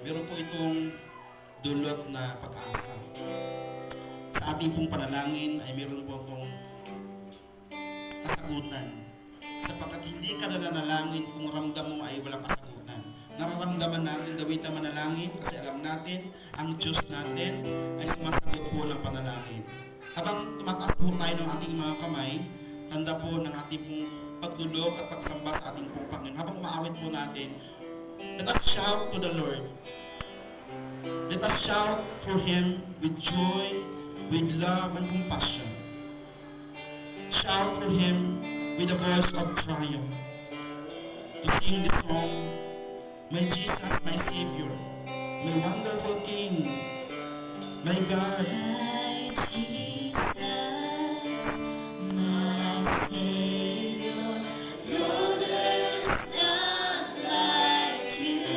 meron po itong dulot na pag-asa. Sa ating pong panalangin ay meron po itong kasagutan. Sapagkat hindi ka nananalangin kung ramdam mo ay walang kasagutan. Nararamdaman natin gawin na manalangin kasi alam natin ang Diyos natin ay sumasagot po ng panalangin. Habang tumataas po tayo ng ating mga kamay, tanda po ng ating pong pagdulog at pagsamba sa ating pong Panginoon. Habang umaawit po natin, let us shout to the Lord. Let us shout for Him with joy, with love and compassion. Shout for Him with a voice of triumph. To sing the song, my Jesus, my Savior, my wonderful King, my God. My Jesus, my Savior, Lord, there is none like you.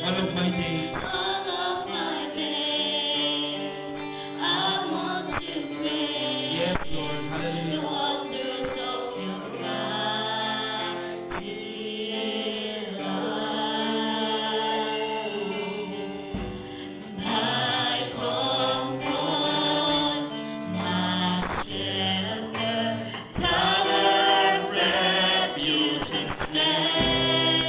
All of my days, All of my days, I want to praise yes, Lord, the hallelujah. wonders of your mighty love. My comfort, my shelter, tower of refuge and strength.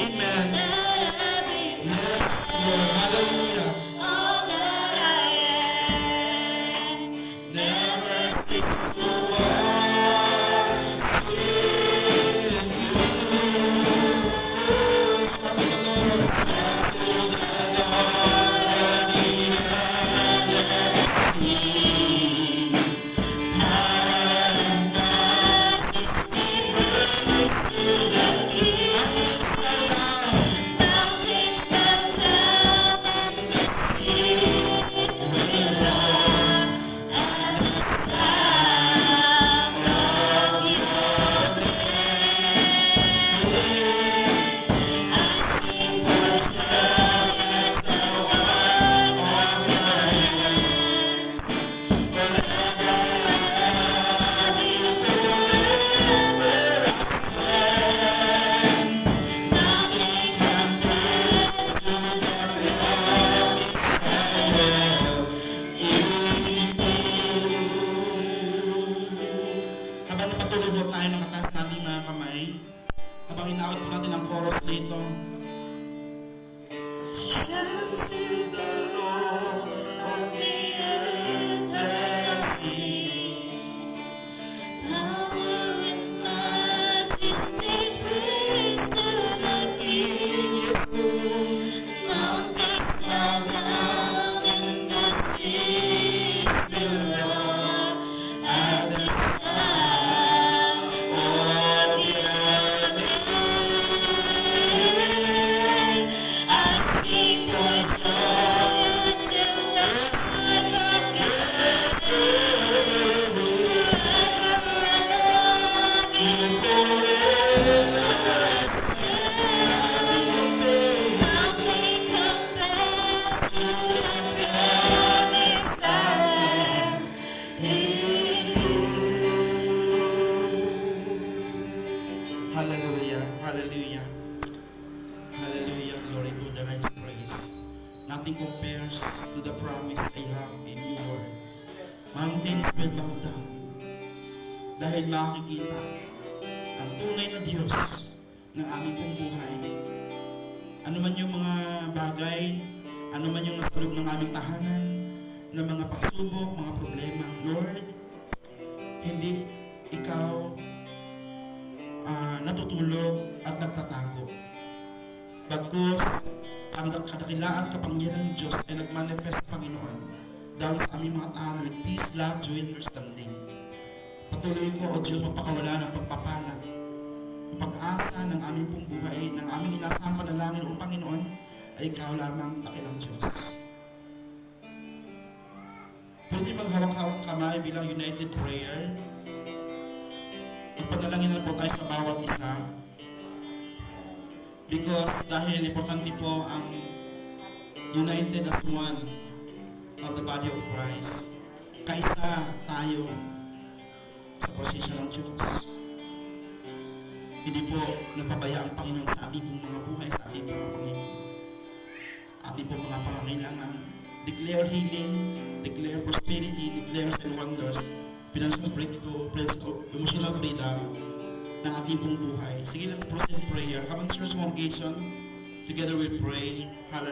Amen. Let every Yes, Lord, hallelujah. all that I am never cease to Shout to the Lord. mountains bow down and the seas will roar at the sound of your name. I sing for joy at the work of your hands. Forever and forever I stand. Nothing compares to the promise I have in Habang napatuloy po tayo ng atas nating mga kamay, habang inaawit po natin ang chorus dito. Shout to the Lord on the earth, let us sing. Power and majesty, praise to the King. Mountains bow down and the seas will roar at the sound of your name. I sing for joy at the work of your hands. Forever and forever I stand. Nothing compares to the promise I have in you. Hallelujah, hallelujah, hallelujah, glory to the highest praise. Nothing compares to the promise I have in you, Lord. Mountains will bow down dahil makikita ang tunay na Diyos ng aming pong buhay. Ano man yung mga bagay, ano man yung nasa loob ng aming tahanan, na mga pagsubok, mga problema, Lord, hindi ikaw natutulog at nagtatago. Bagkus, ang kadakilaan kapangyarihan ng Diyos ay nagmanifest sa Panginoon dahil sa aming mga tahanan with peace, love, joy, and understanding. Patuloy ko, O Diyos, mapakawala ng pagpapala, ang pag-asa ng aming pong buhay, ng aming inasahang panalangin, O Panginoon, ay ikaw lamang dakilang Diyos. Pwede maghawak-hawak kamay bilang united prayer. Magpadalangin na po tayo sa bawat isa. Because dahil importante po ang united as one of the body of Christ. Kaisa tayo sa posisyon ng Diyos. Hindi po nagpabaya ang Panginoon sa ating pong mga buhay, sa ating mga Panginoon. Ating declare healing, declare prosperity, declare and wonders, financial breakthrough, emotional freedom ng ating pong buhay. Sige, let's process prayer. Come on, church congregation. Together we pray. Hallelujah.